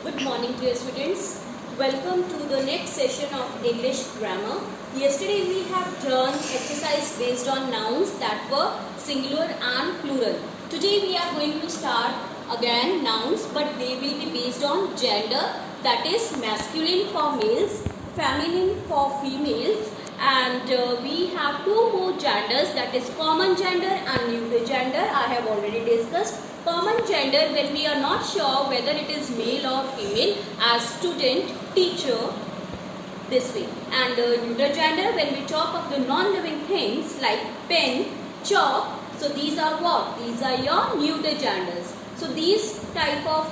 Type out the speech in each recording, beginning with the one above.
Good morning, dear students. Welcome to the next session of English grammar. Yesterday we have done exercise based on nouns that were singular and plural. Today we are going to start again nouns, but they will be based on gender, that is masculine for males, feminine for females, and we have two more genders, that is common gender and neuter gender. I have already discussed common gender when we are not sure whether it is male or female, as student, teacher, this way. And neuter gender when we talk of the non-living things like pen, chalk. So these are what? These are your neuter genders. So these type of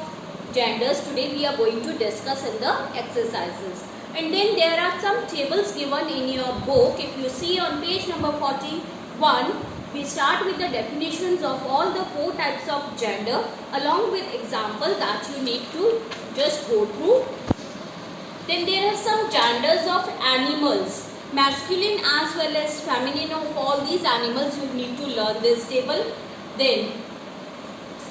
genders today we are going to discuss in the exercises. And then there are some tables given in your book. If you see on page number 41, we start with the definitions of all the four types of gender along with example that you need to just go through. Then there are some genders of animals, masculine as well as feminine of all these animals. You need to learn this table. Then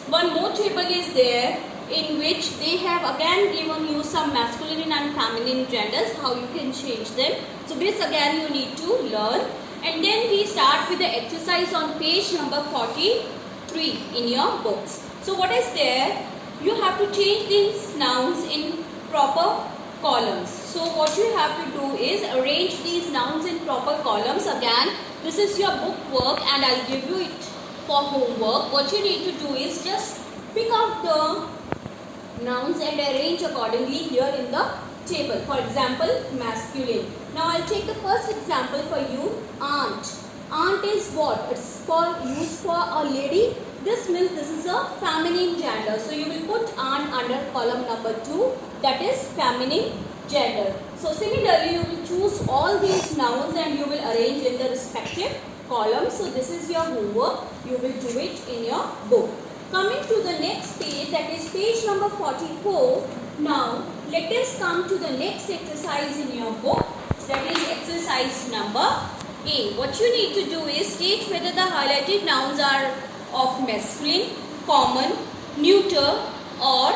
one more table is there in which they have again given you some masculine and feminine genders, how you can change them. So this again you need to learn. And then we start with the exercise on page number 43 in your books. So what is there? You have to change these nouns in proper columns. So what you have to do is arrange these nouns in proper columns. Again, this is your book work and I'll give you it for homework. What you need to do is just pick out the nouns and arrange accordingly here in the table. For example, masculine. Now I'll take the first example for you. Aunt. Aunt is what? It's used for a lady. This means this is a feminine gender. So you will put aunt under column number 2. That is feminine gender. So similarly, you will choose all these nouns and you will arrange in the respective columns. So this is your homework. You will do it in your book. Coming to the next page, that is page number 44. Now let us come to the next exercise in your book. That is exercise number A. What you need to do is state whether the highlighted nouns are of masculine, common, neuter or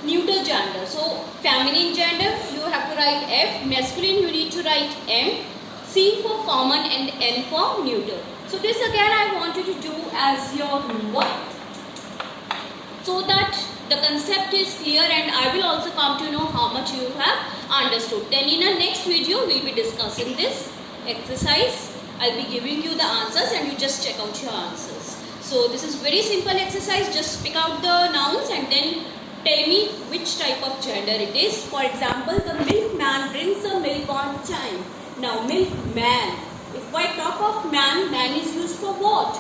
neuter gender. So feminine gender you have to write F, masculine you need to write M, C for common and N for neuter. So this again I want you to do as your homework so that the concept is clear and I will also come to know how much you have understood. Then in our next video we will be discussing this exercise. I will be giving you the answers and you just check out your answers. So this is very simple exercise. Just pick out the nouns and then tell me which type of gender it is. For example, the milkman brings the milk on time. Now milkman. If I talk of man, man is used for what?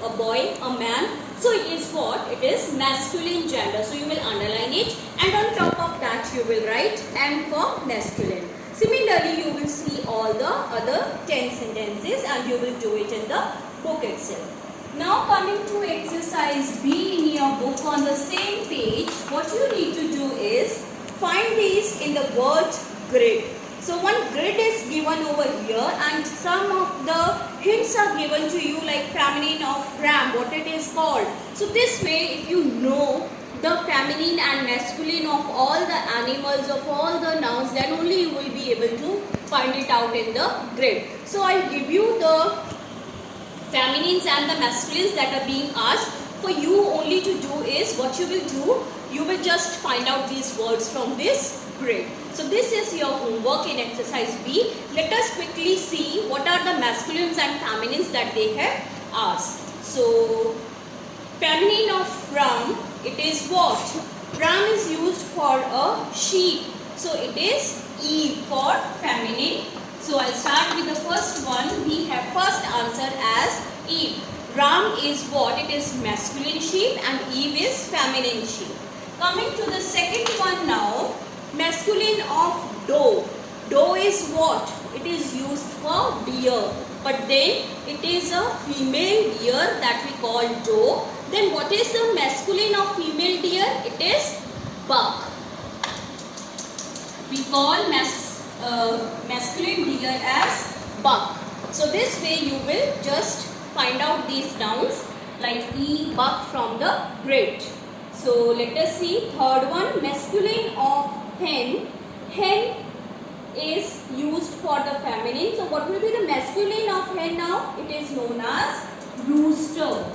A boy, a man. So it is what? It is masculine gender. So you will underline it and on top of that you will write M for masculine. Similarly, you will see all the other 10 sentences and you will do it in the book itself. Now coming to exercise B in your book on the same page, what you need to do is find these in the word grid. So one grid is given over here and some of the hints are given to you like feminine of ram, what it is called. So this way if you know the feminine and masculine of all the animals, of all the nouns, then only you will be able to find it out in the grid. So I'll give you the feminines and the masculines that are being asked. For you only to do is what you will do, you will just find out these words from this grid. So this is your homework in exercise B. Let us quickly see what are the masculines and feminines that they have asked. So feminine of ram, it is what? Ram is used for a sheep. So it is Eve for feminine. So I'll start with the first one. We have first answer as Eve. Ram is what? It is masculine sheep and Eve is feminine sheep. Coming to the second one now. Masculine of doe. Doe is what? It is used for deer. But then it is a female deer that we call doe. Then what is the masculine of female deer? It is buck. We call masculine deer as buck. So this way you will just find out these nouns like E, buck from the grid. So let us see third one, masculine of hen. Hen is used for the feminine. So what will be the masculine of hen now? It is known as rooster.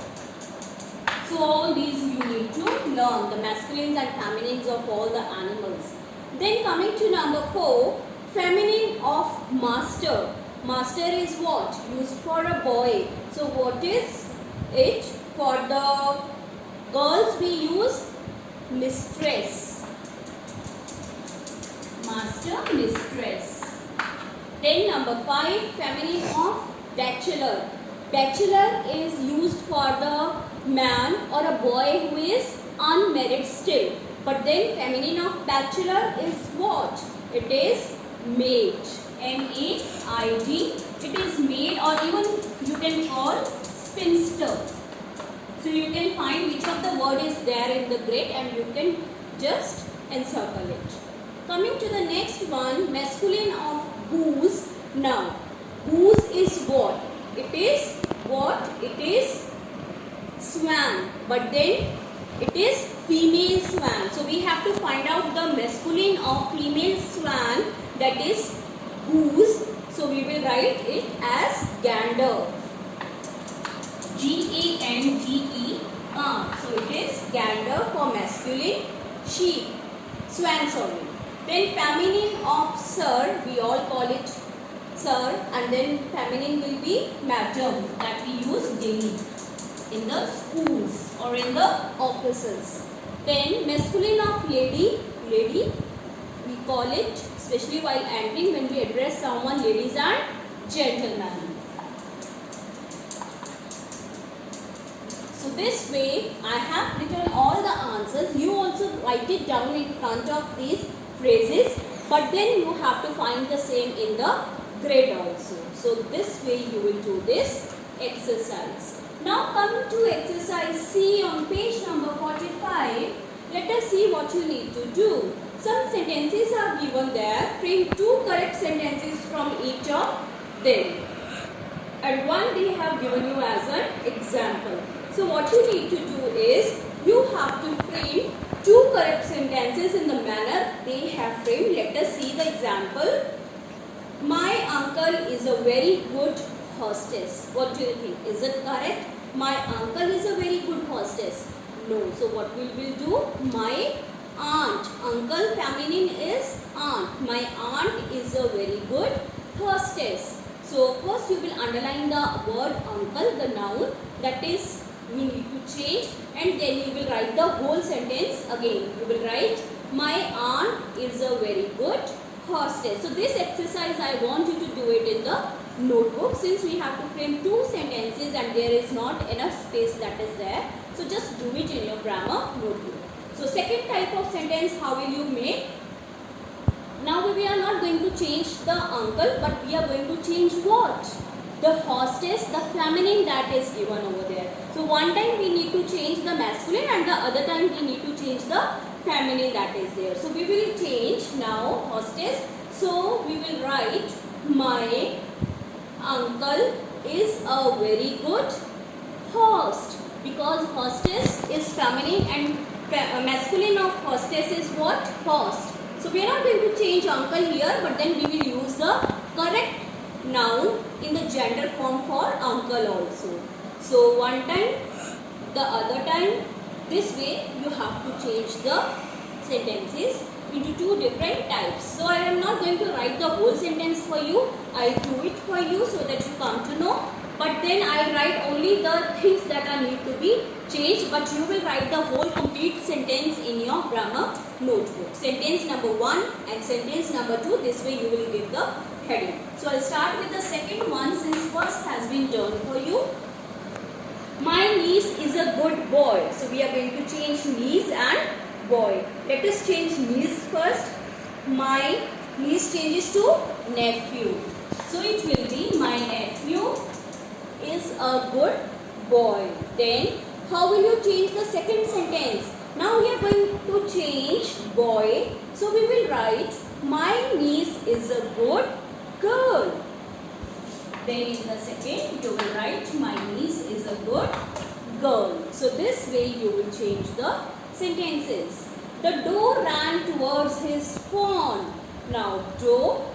So all these you need to learn, the masculines and feminines of all the animals. Then coming to number 4, feminine of master. Master is what? Used for a boy. So what is it? For the girls we use mistress. Master, mistress. Then number 5, feminine of bachelor. Bachelor is used for the man or a boy who is unmarried still. But then feminine of bachelor is what? It is maid. M-A-I-D. It is maid, or even you can call spinster. So you can find which of the word is there in the grid and you can just encircle it. Coming to the next one, masculine of goose. Now, goose is what? It is what? It is swan. But then it is female swan. So we have to find out the masculine of female swan, that is goose. So we will write it as gander. G-A-N-D-E-R. So it is gander for masculine. Sheep. Swan, sorry. Then feminine of sir, we all call it sir, and then feminine will be madam, that we use daily in the schools or in the offices. Then masculine of lady, lady we call it, especially while entering, when we address someone, ladies and gentlemen. So this way I have written all the answers. You also write it down in front of these phrases, but then you have to find the same in the grid also. So this way you will do this exercise. Now coming to exercise C on page number 45, let us see what you need to do. Some sentences are given there. Frame 2 correct sentences from each of them. And one they have given you as an example. So what you need to do is, you have to frame 2 correct sentences in the manner they have framed. Let us see the example. My uncle is a very good hostess. What do you think? Is it correct? My uncle is a very good hostess. No. So what we will do? My aunt. Uncle feminine is aunt. My aunt is a very good hostess. So first you will underline the word uncle, the noun, that is we need to change, and then you will write the whole sentence again. You will write, my aunt is a very good hostess. So this exercise I want you to do it in the notebook, since we have to frame 2 sentences and there is not enough space that is there. So just do it in your grammar notebook. So second type of sentence, how will you make? Now we are not going to change the uncle, but we are going to change what? The hostess, the feminine that is given over there. So one time we need to change the masculine and the other time we need to change the feminine that is there. So we will change now hostess. So we will write, my uncle is a very good host, because hostess is feminine and masculine of hostess is what? Host. So we are not going to change uncle here, but then we will use the correct noun in the gender form for uncle also. So one time, the other time, this way you have to change the sentences into 2 different types. So I am not going to write the whole sentence for you. I do it for you so that you come to know. But then I write only the things that are need to be changed, but you will write the whole complete sentence in your grammar notebook. Sentence number 1 and sentence number 2, this way you will give the heading. So I'll start with the second one, since first has been done for you. My niece is a good boy. So we are going to change niece and boy. Let us change niece first. My niece changes to nephew. So it will be, my nephew is a good boy. Then how will you change the second sentence? Now we are going to change boy. So we will write, my niece is a good girl. Then in the second you will write, my niece is a good girl. So this way you will change the sentences. The doe ran towards his fawn. Now doe,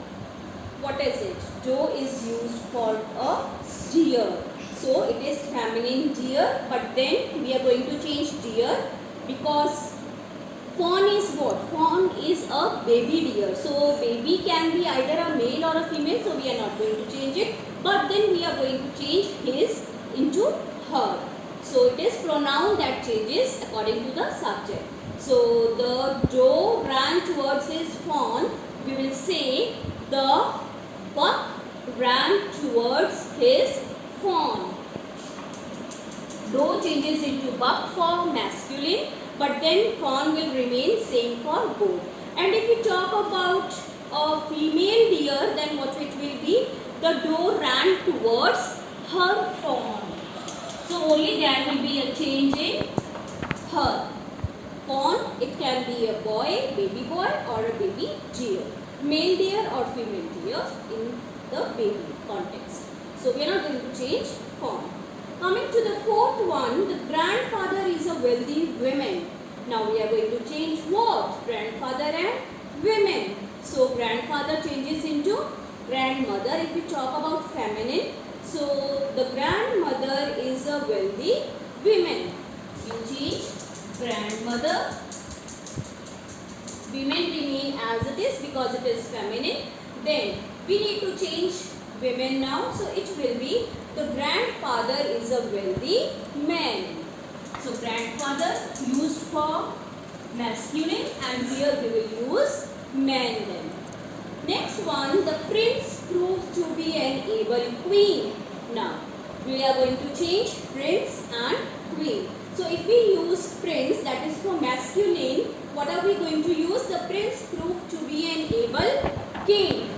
what is it? Doe is used for a deer. So it is feminine deer, but then we are going to change deer because fawn is what? Fawn is a baby deer. So baby can be either a male or a female, so we are not going to change it. But then we are going to change his into her. So it is pronoun that changes according to the subject. So the doe ran towards his fawn. We will say the buck ran towards his fawn. Doe changes into buck for masculine, but then fawn will remain same for both. And if we talk about a female deer, then what it will be? The doe ran towards her fawn. So only there will be a change in her. Fawn, it can be a boy, baby boy or a baby deer. Male deer or female deer in the baby context. So we are not going to change fawn. Coming to the fourth one, the grandfather is a wealthy woman. Now we are going to change what? Grandfather and women. So grandfather changes into grandmother if we talk about feminine. So the grandmother is a wealthy woman. You change grandmother. Women remain as it is because it is feminine. Then we need to change women now. So it will be the grandfather is a wealthy man. So grandfather used for masculine and here we will use man then. Next one, the prince proved to be an able queen. Now we are going to change prince and queen. So if we use prince, that is for masculine, what are we going to use? The prince proved to be an able king.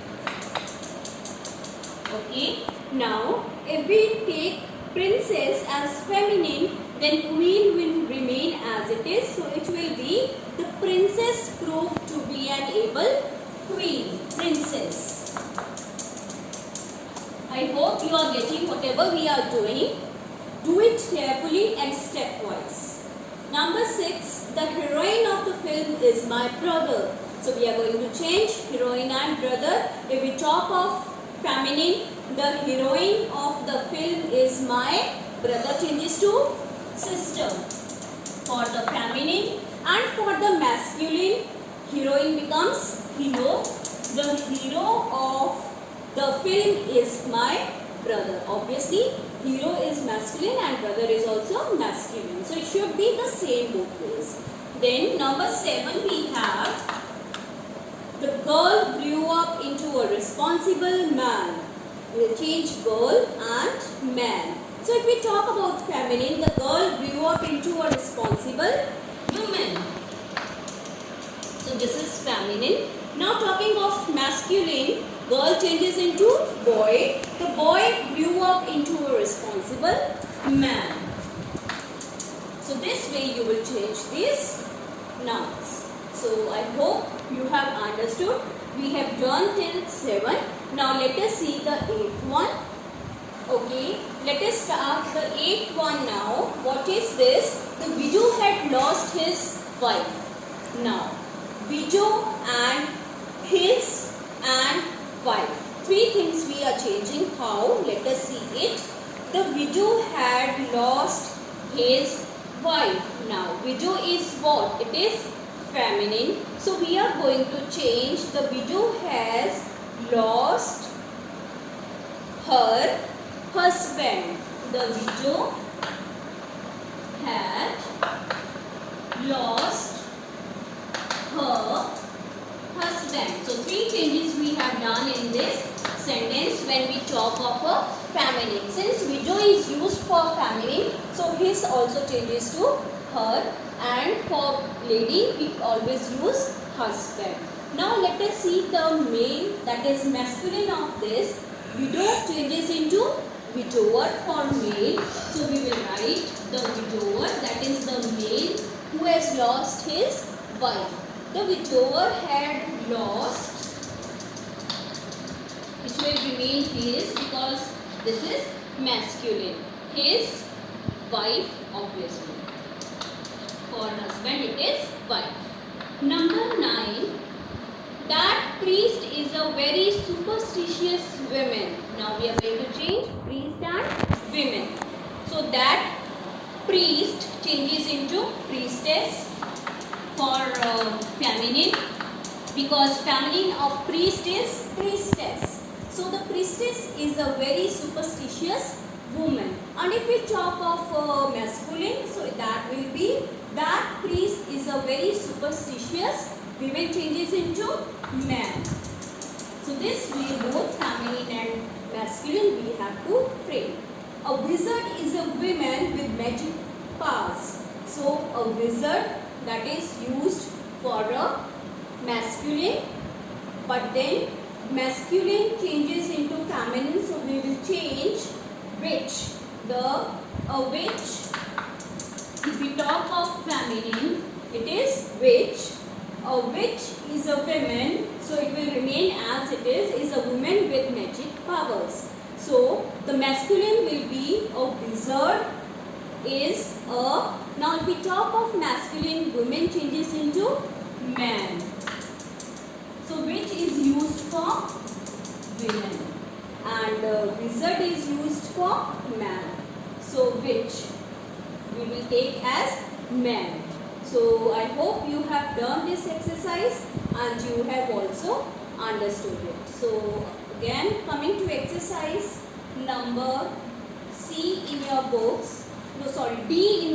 Okay. Now if we take princess as feminine, then queen will remain as it is. So it will be the princess proved to be an able queen. Princess. I hope you are getting whatever we are doing. Do it carefully and stepwise. Number 6, the heroine of the film is my brother. So we are going to change heroine and brother. If we talk of feminine, the heroine of the film is my brother changes to sister for the feminine, and for the masculine, heroine becomes hero. The hero of the film is my brother. Obviously, hero is masculine and brother is also masculine. So it should be the same both ways. Then number 7 we have the girl grew up into a responsible man. We will change girl and man. So if we talk about feminine, the girl grew up into a responsible woman. So this is feminine. Now talking of masculine, girl changes into boy. The boy grew up into a responsible man. So this way you will change these nouns. So I hope you have understood. We have done till 7. Now let us see the 8th one. Okay, let us start the 8th one now. What is this? The widow had lost his wife. Now, widow and his and wife. 3 things we are changing. How? Let us see it. The widow had lost his wife. Now, widow is what? It is feminine. So, we are going to change the widow has lost her husband. The widow had lost her husband. So 3 changes we have done in this sentence when we talk of a feminine. Since widow is used for feminine, so his also changes to her, and for lady we always use husband. Now let us see the male, that is masculine of this. Widow changes into widower for male. So we will write the widower, that is the male who has lost his wife. The widower had lost, which will remain his because this is masculine. His wife, obviously. For husband it is wife. Number 9. That priest is a very superstitious woman. Now we are going to change priest and women. So that priest changes into priestess for feminine, because feminine of priest is priestess. So the priestess is a very superstitious woman. And if we talk of masculine, so that will be that priest is a very superstitious woman, changes into man. So this way both feminine and masculine we have to frame. A wizard is a woman with magic powers. So a wizard, that is used for a masculine, but then masculine changes into feminine, so we will change witch. A witch, if we talk of feminine, it is witch. A witch is a woman, so it will remain as it is a woman with magic powers. So the masculine will be a wizard is a, now if we talk of masculine, woman changes into man. So witch is used for women and wizard is used for man. So witch we will take as man. So I hope you have done this exercise and you have also understood it. So again, coming to exercise number D in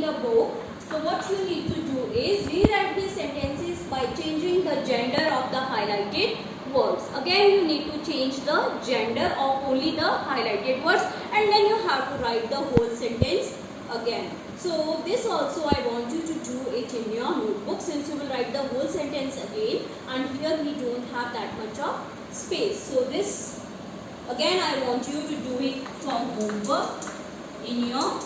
the book. So what you need to do is rewrite the sentences by changing the gender of the highlighted words. Again you need to change the gender of only the highlighted words and then you have to write the whole sentence again. So this also I want you to do it in your notebook, since you will write the whole sentence again and here we don't have that much of space. So this again I want you to do it for homework in your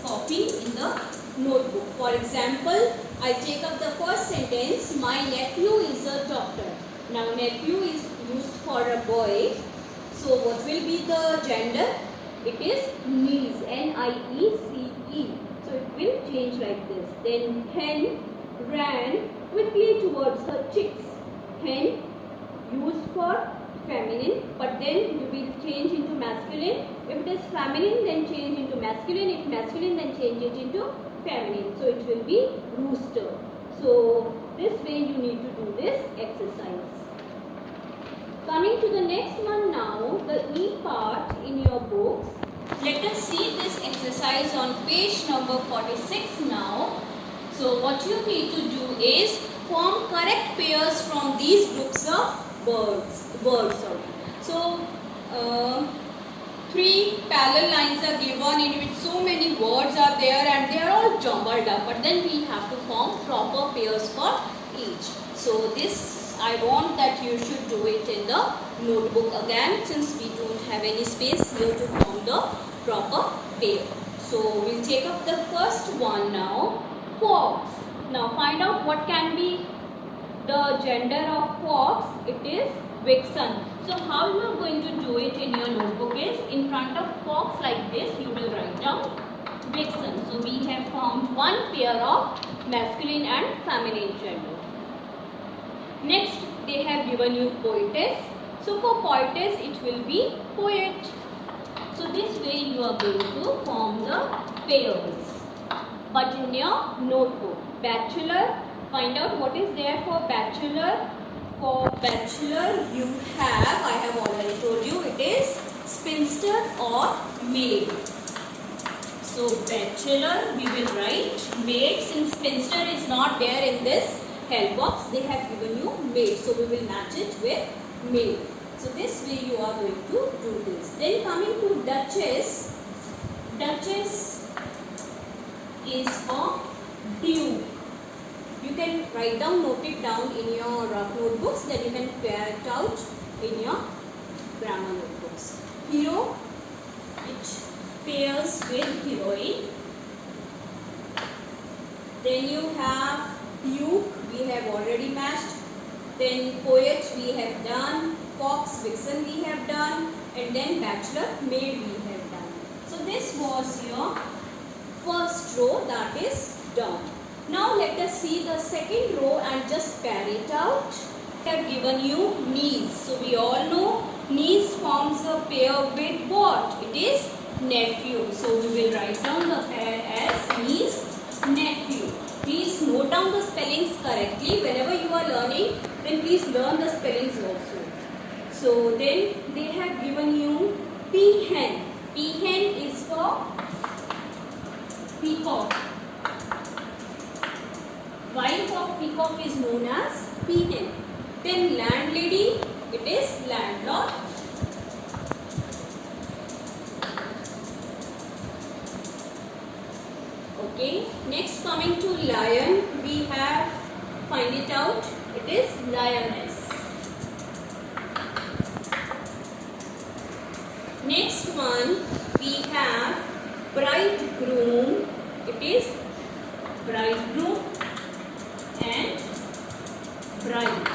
copy in the notebook. For example, I take up the first sentence, my nephew is a doctor. Now nephew is used for a boy. So what will be the gender? It is niece, N-I-E-C-E. So it will change like this. Then hen ran quickly towards her chicks. Hen used for feminine, but then you will change into masculine. If it is feminine, then change into masculine. If masculine, then change it into feminine. So it will be rooster. So this way you need to do this exercise. Coming to the next one now, the E part in your books. Let us see this exercise on page number 46 now. So what you need to do is form correct pairs from these groups of words. So 3 parallel lines are given in which so many words are there and they are all jumbled up, but then we have to form proper pairs for each. So this I want that you should do it in the notebook again, since we don't have any space here to form the proper pair. So we'll take up the first one now, fox. Now find out what can be the gender of fox. It is vixen. So how you are going to do it in your notebook is, in front of fox like this you will write down vixen. So we have formed one pair of masculine and feminine gender. Next they have given you poetess. So for poetess it will be poet. So this way you are going to form the pairs. But in your notebook, bachelor, find out what is there for bachelor. For bachelor you have, I have already told you, it is spinster or maid. So bachelor we will write maid, since spinster is not there in this help box, they have given you maid. So we will match it with maid. So this way you are going to do this. Then coming to duchess. Duchess is for duke. You can write down, note it down in your rough notebooks, then you can pair it out in your grammar notebooks. Hero, it pairs with heroine. Then you have duke, we have already matched. Then poet we have done, fox, vixen we have done, and then bachelor, maid we have done. So this was your first row, that is done. Now let us see the second row and just pair it out. I have given you niece. So we all know niece forms a pair with what? It is nephew. So we will write down the pair as niece, nephew. Please note down the spellings correctly. Whenever you are learning, then please learn the spellings also. So then they have given you peahen. Peahen is for peacock. Wife of peacock is known as peahen. Then landlady, it is landlord. Okay, next coming to lion, we have, find it out, it is lioness. Next one, we have bridegroom, it is bridegroom and bride.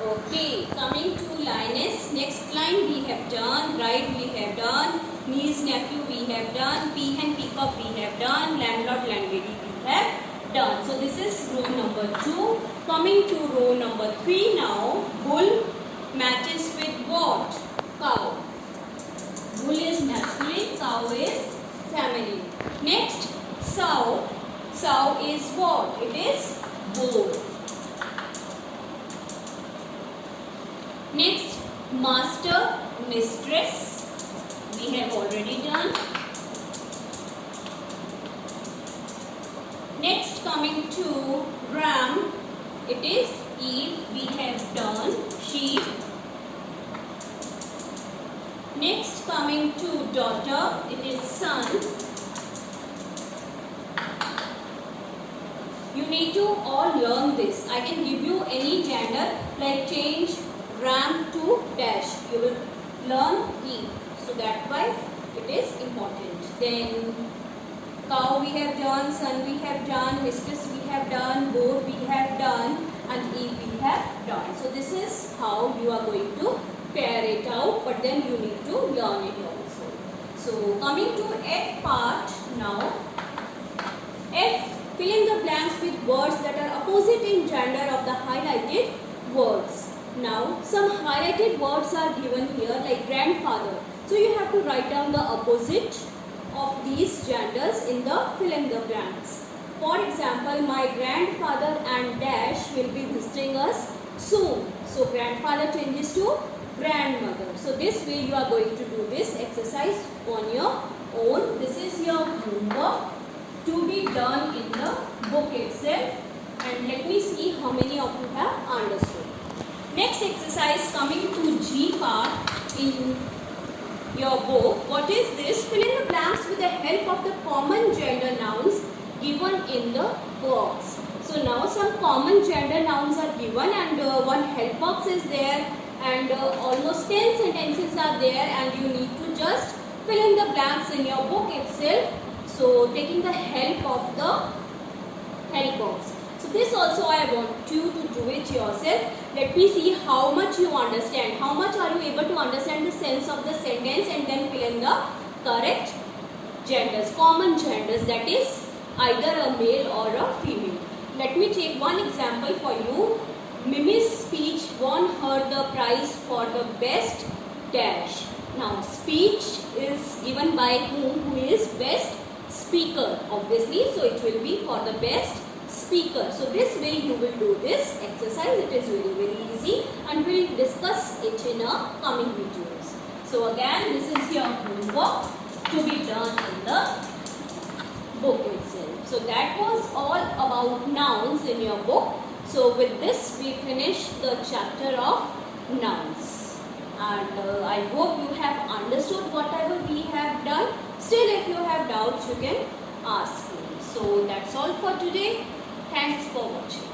Okay, coming to lioness, next line we have done, bride we have done, niece, nephew we have done, peahen, peacock we have done, landlord, landlady we have done. So this is row number 2. Coming to row number 3 now, bull matches with what? Cow. Bull is masculine, cow is feminine. Next, sow. Sow is what? It is boar. Next, master, mistress, we have already done. Next, coming to ram, it is Eve, we have done, sheep. Next, coming to daughter, it is son. You need to all learn this. I can give you any gender, like change ram to dash. You will learn Eve. So that's why it is important. Then cow we have done, son we have done, mistress we have done, boar we have done, and Eve we have done. So this is how you are going to pair it out, but then you need to learn it also. So coming to F part now. F, fill in the blanks with words that are opposite in gender of the highlighted words. Now some highlighted words are given here like grandfather. So you have to write down the opposite of these genders in the fill in the blanks. For example, my grandfather and dash will be visiting us soon. So grandfather changes to grandmother. So this way you are going to do this exercise on your own. This is your homework to be done in the book itself. And let me see how many of you have understood. Next exercise coming to G part in your book. What is this? Fill in the blanks with the help of the common gender nouns given in the box. So now some common gender nouns are given and one help box is there and almost 10 sentences are there and you need to just fill in the blanks in your book itself. So taking the help of the help box. So this also I want you to do it yourself. Let me see how much you understand. How much are you able to understand the sense of the sentence and then fill in the correct genders, common genders, that is either a male or a female. Let me take one example for you. Mimi's speech won her the prize for the best dash. Now speech is given by who is best speaker obviously. So it will be for the best speaker. So this way you will do this exercise. It is very easy and we will discuss it in our coming videos. So again this is your homework to be done in the book itself. So that was all about nouns in your book. So with this we finish the chapter of nouns and I hope you have understood whatever we have done. Still if you have doubts you can ask me. So that's all for today. Thanks for watching.